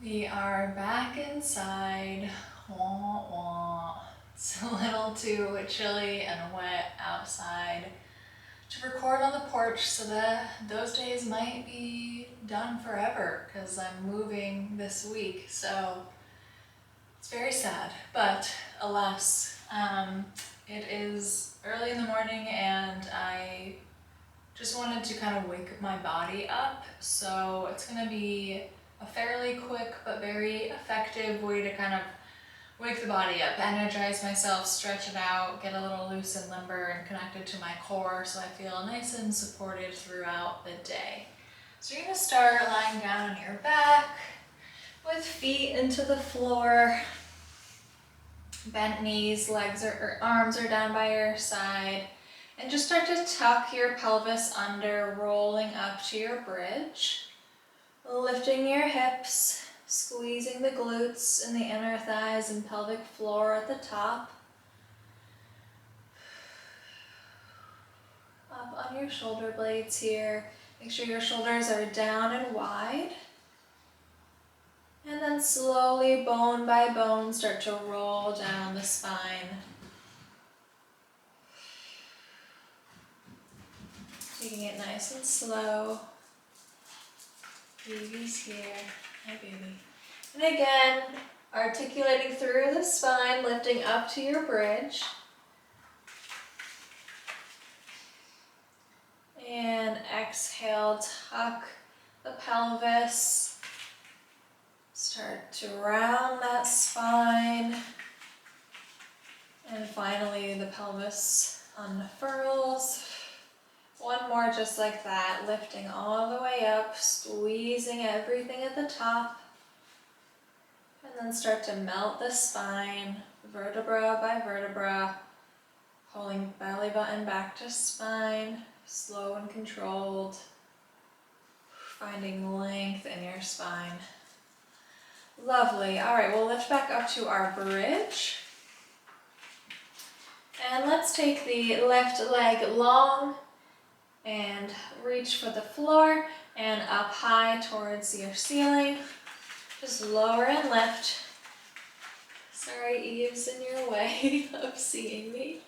We are back inside. Wah, wah. It's a little too chilly and wet outside to record on the porch, so that those days might be done forever because I'm moving this week. So it's very sad, but alas, it is early in the morning and I just wanted to kind of wake my body up. So it's gonna be a fairly quick but very effective way to kind of wake the body up, energize myself, stretch it out, get a little loose and limber and connected to my core so I feel nice and supported throughout the day. So you're gonna start lying down on your back with feet into the floor, bent knees, legs or arms are down by your side, and just start to tuck your pelvis under, rolling up to your bridge, lifting your hips, squeezing the glutes and the inner thighs and pelvic floor at the top. Up on your shoulder blades here. Make sure your shoulders are down and wide. And then slowly, bone by bone, start to roll down the spine. Taking it nice and slow. Baby's here. Hi, baby. And again, articulating through the spine, lifting up to your bridge. And exhale, tuck the pelvis. Start to round that spine. And finally, the pelvis unfurls. One more just like that, lifting all the way up, squeezing everything at the top. And then start to melt the spine, vertebra by vertebra, pulling belly button back to spine, slow and controlled, finding length in your spine. Lovely. All right, we'll lift back up to our bridge. And let's take the left leg long and reach for the floor and up high towards your ceiling. Just lower and lift. Sorry, Eve's in your way of seeing me.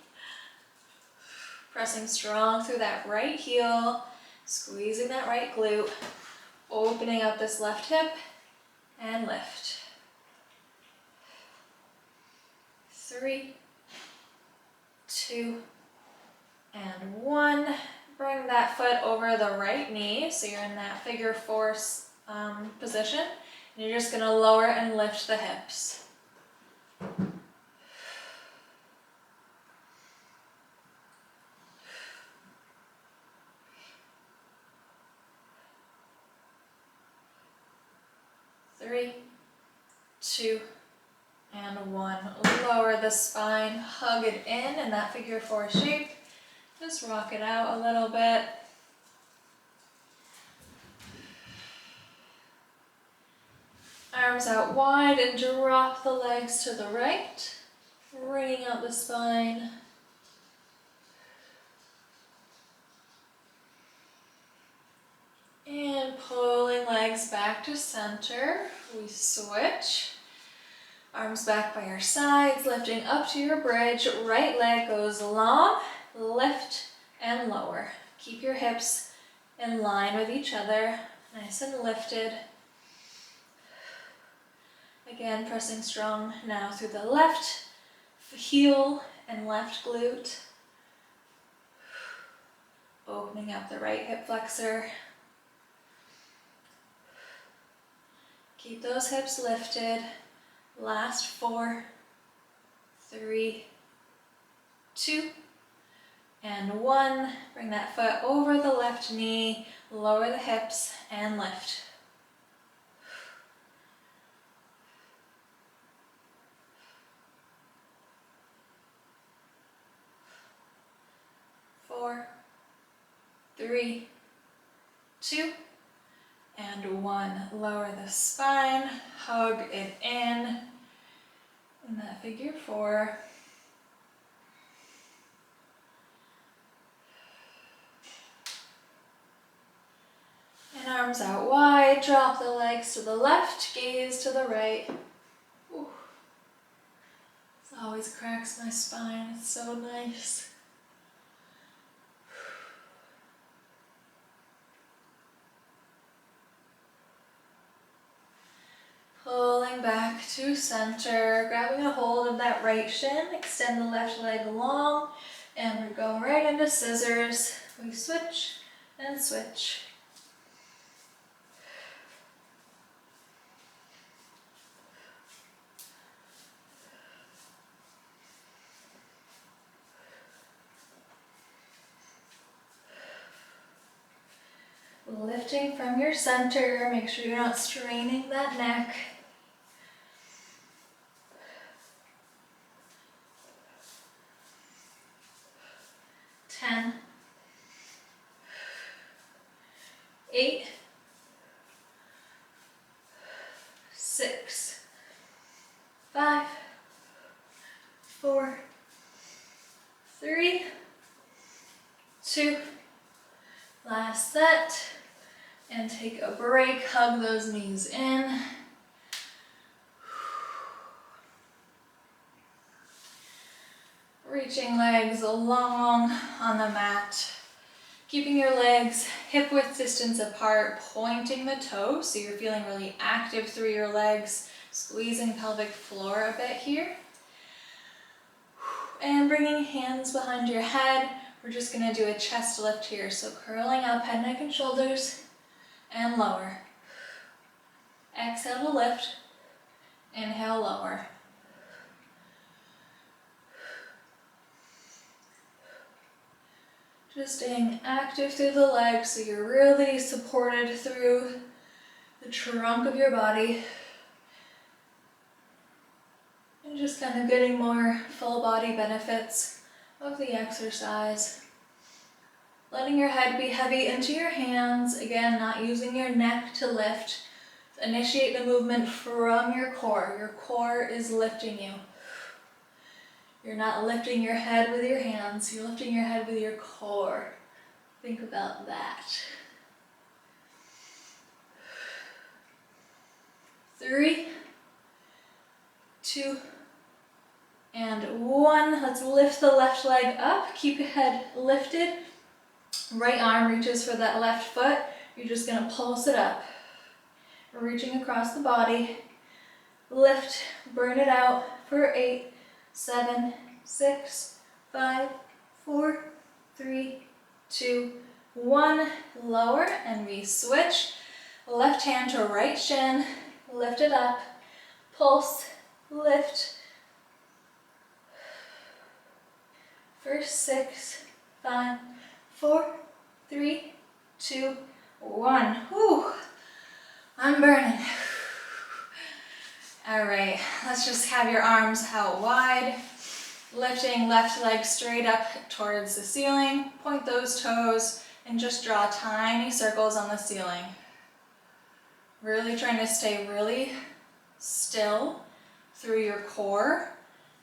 Pressing strong through that right heel, squeezing that right glute, opening up this left hip, and lift. 3, 2, and 1. Bring that foot over the right knee, so you're in that figure 4 position. And you're just gonna lower and lift the hips. Three, 2, and 1. Lower the spine, hug it in that figure 4 shape. Just rock it out a little bit. Arms out wide and drop the legs to the right, bringing out the spine. And pulling legs back to center. We switch. Arms back by your sides, lifting up to your bridge. Right leg goes long, lift and lower. Keep your hips in line with each other, nice and lifted. Again, pressing strong now through the left heel and left glute. Opening up the right hip flexor. Keep those hips lifted. Last 4, 3, 2, and 1. Bring that foot over the left knee, lower the hips, and lift. 4, 3, 2, and 1. Lower the spine, hug it in that figure 4. Lengthen arms out wide, drop the legs to the left, gaze to the right. Ooh. This always cracks my spine, it's so nice. Pulling back to center, grabbing a hold of that right shin, extend the left leg long, and we're going right into scissors. We switch and switch. Lifting from your center, make sure you're not straining that neck. Ten, 8, 6, 5, 4, 3, 2, last set. And take a break, hug those knees in. Reaching legs long on the mat. Keeping your legs hip width distance apart, pointing the toes so you're feeling really active through your legs, squeezing pelvic floor a bit here. And bringing hands behind your head. We're just gonna do a chest lift here. So curling up, head, neck, and shoulders, and lower. Exhale to lift, inhale, lower. Just staying active through the legs so you're really supported through the trunk of your body. And just kind of getting more full body benefits of the exercise. Letting your head be heavy into your hands. Again, not using your neck to lift. Initiate the movement from your core. Your core is lifting you. You're not lifting your head with your hands. You're lifting your head with your core. Think about that. 3, 2, and 1. Let's lift the left leg up. Keep your head lifted. Right arm reaches for that left foot. You're just going to pulse it up. Reaching across the body. Lift, burn it out for 8, 7, 6, 5, 4, 3, 2, 1. Lower, and we switch. Left hand to right shin. Lift it up. Pulse, lift. For 6, 5, 4, 3, 2, 1. Whew. I'm burning. All right, let's just have your arms out wide. Lifting left leg straight up towards the ceiling. Point those toes and just draw tiny circles on the ceiling. Really trying to stay really still through your core.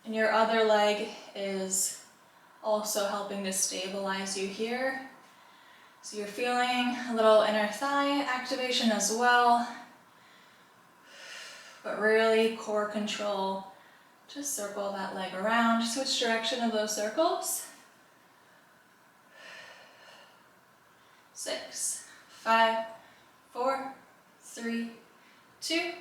And your other leg is also helping to stabilize you here. So you're feeling a little inner thigh activation as well. But really core control. Just circle that leg around. Switch direction of those circles. 6, 5, 4, 3, 2,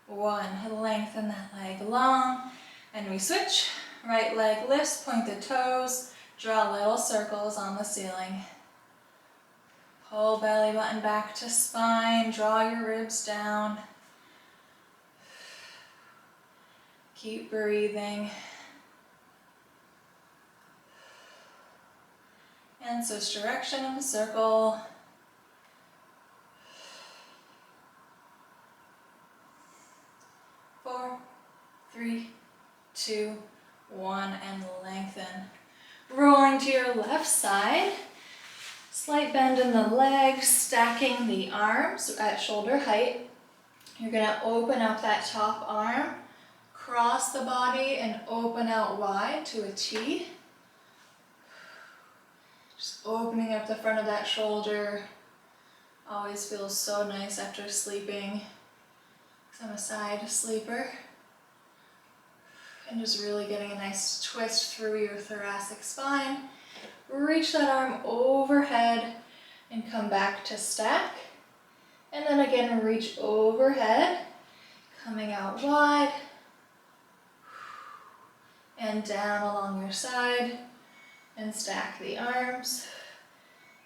1. Lengthen that leg long. And we switch. Right leg lifts, point the toes. Draw little circles on the ceiling. Pull belly button back to spine. Draw your ribs down. Keep breathing. And switch direction of the circle. 4, 3, 2, 1, and lengthen. Rolling to your left side. Slight bend in the legs, stacking the arms at shoulder height. You're going to open up that top arm, cross the body, and open out wide to a T. Just opening up the front of that shoulder, Always feels so nice after sleeping, because I'm a side sleeper. And just really getting a nice twist through your thoracic spine. Reach that arm overhead and come back to stack. And then again, reach overhead, coming out wide and down along your side, and stack the arms.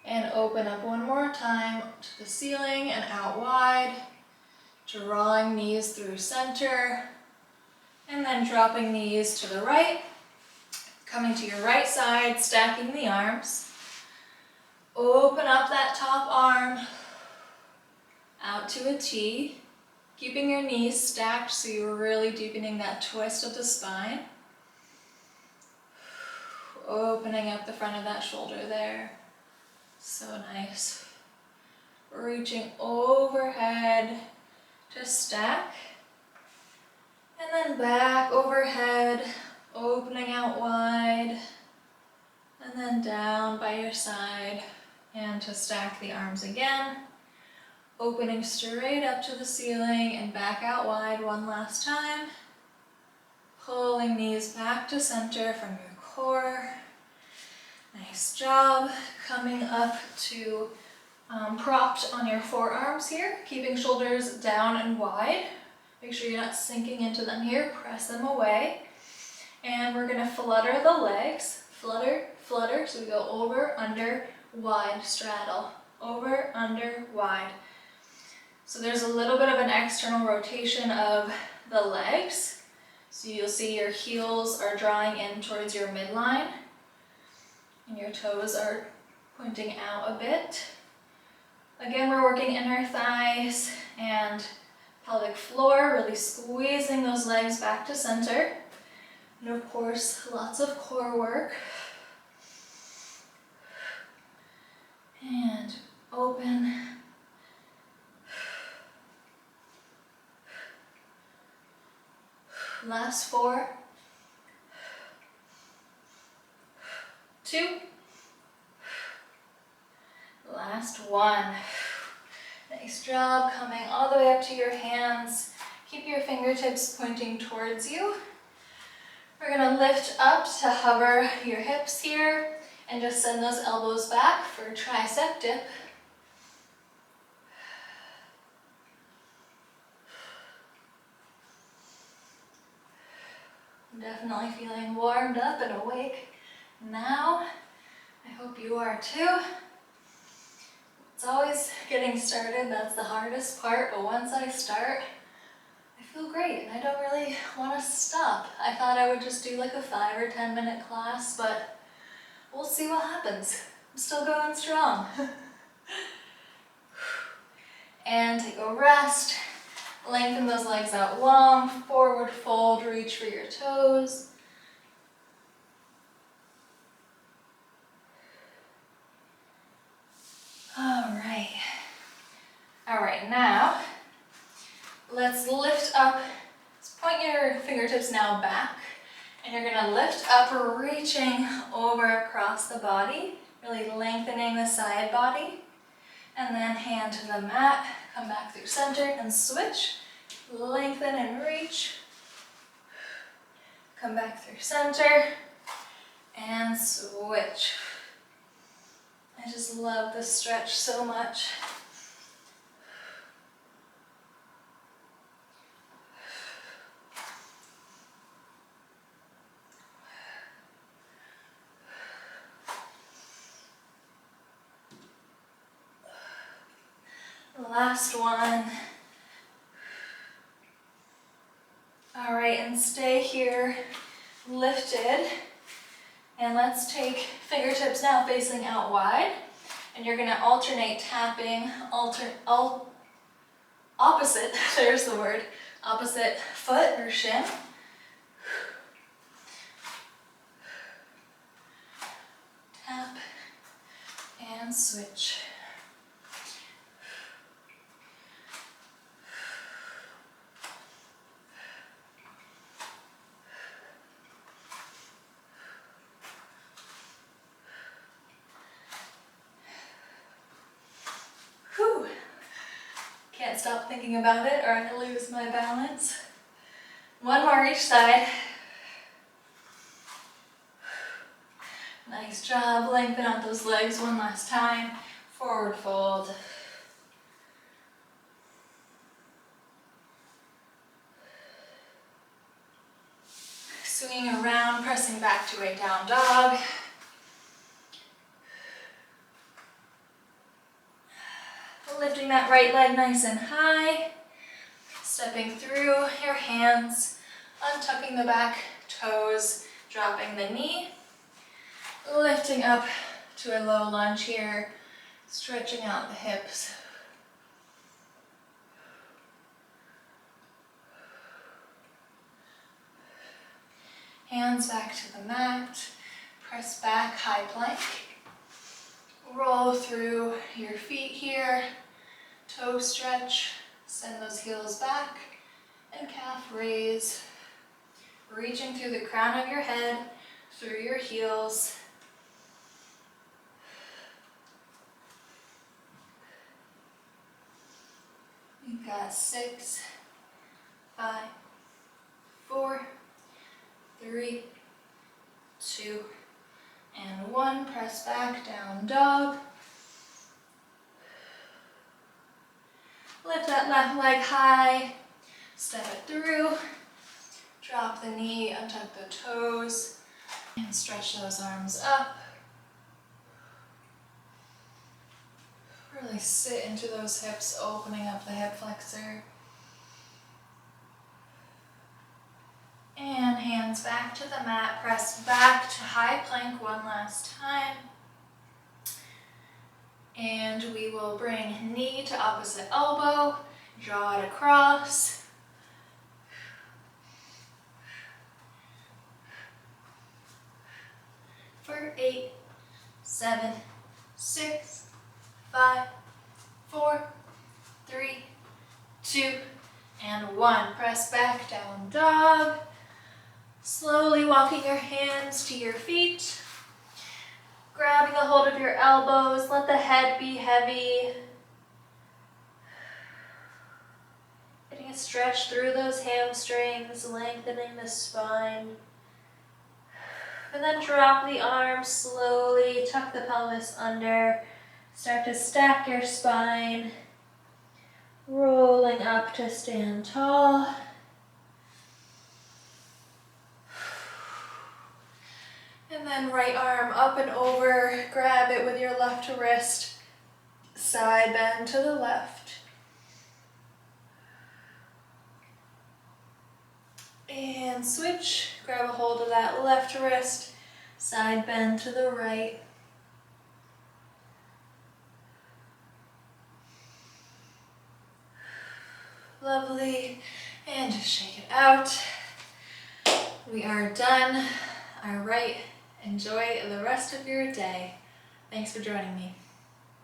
And open up one more time to the ceiling and out wide, drawing knees through center, and then dropping knees to the right, coming to your right side, stacking the arms. Open up that top arm out to a T, keeping your knees stacked so you're really deepening that twist of the spine. Opening up the front of that shoulder there. So nice. Reaching overhead to stack. And then back overhead, opening out wide. And then down by your side. And to stack the arms again. Opening straight up to the ceiling and back out wide one last time. Pulling knees back to center from your core. Nice job. Coming up to propped on your forearms here, keeping shoulders down and wide. Make sure you're not sinking into them here. Press them away. And we're going to flutter the legs. Flutter, flutter. So we go over, under, wide, straddle. Over, under, wide. So there's a little bit of an external rotation of the legs. So you'll see your heels are drawing in towards your midline. And your toes are pointing out a bit. Again, we're working inner thighs and pelvic floor, really squeezing those legs back to center. And of course, lots of core work. And open. Last 4. 2. Last 1. Nice job, coming all the way up to your hands. Keep your fingertips pointing towards you. We're going to lift up to hover your hips here and just send those elbows back for a tricep dip. I'm definitely feeling warmed up and awake now. I hope you are too. It's always getting started, that's the hardest part, but once I start, I feel great and I don't really want to stop. I thought I would just do like a 5 or 10 minute class, but we'll see what happens. I'm still going strong. And take a rest. Lengthen those legs out long, forward fold, reach for your toes. All right, now let's lift up. Let's point your fingertips now back, and you're gonna lift up, reaching over across the body, really lengthening the side body, and then hand to the mat, come back through center and switch, lengthen and reach, come back through center, and switch. I just love this stretch so much. Last one. All right, and stay here, lifted. And let's take fingertips now facing out wide. And you're gonna alternate tapping, opposite, there's the word, opposite foot or shin. Tap and switch. Whew. stop thinking about it or I'm gonna lose my balance. One more each side. Nice job. Lengthen out those legs one last time. Forward fold. Swinging around, pressing back to a down dog. Lifting that right leg nice and high. Stepping through your hands, untucking the back toes, dropping the knee. Lifting up to a low lunge here, stretching out the hips. Hands back to the mat, press back, high plank. Roll through your feet here, toe stretch, send those heels back, and calf raise. Reaching through the crown of your head, through your heels. You've got 6, 5, 4, 3, 2, and 1. Press back, down dog. Lift that left leg high, step it through. Drop the knee, untuck the toes, and stretch those arms up. Really sit into those hips, opening up the hip flexor. And hands back to the mat, press back to high plank one last time. And we will bring knee to opposite elbow, draw it across. For 8, 7, 6, 5, 4, 3, 2, and 1. Press back, down dog. Slowly walking your hands to your feet. Grabbing a hold of your elbows, let the head be heavy. Getting a stretch through those hamstrings, lengthening the spine. And then drop the arms slowly, tuck the pelvis under, start to stack your spine, rolling up to stand tall. And then right arm up and over, grab it with your left wrist, side bend to the left. And switch, grab a hold of that left wrist, side bend to the right. Lovely, and just shake it out. We are done. All right, enjoy the rest of your day. Thanks for joining me.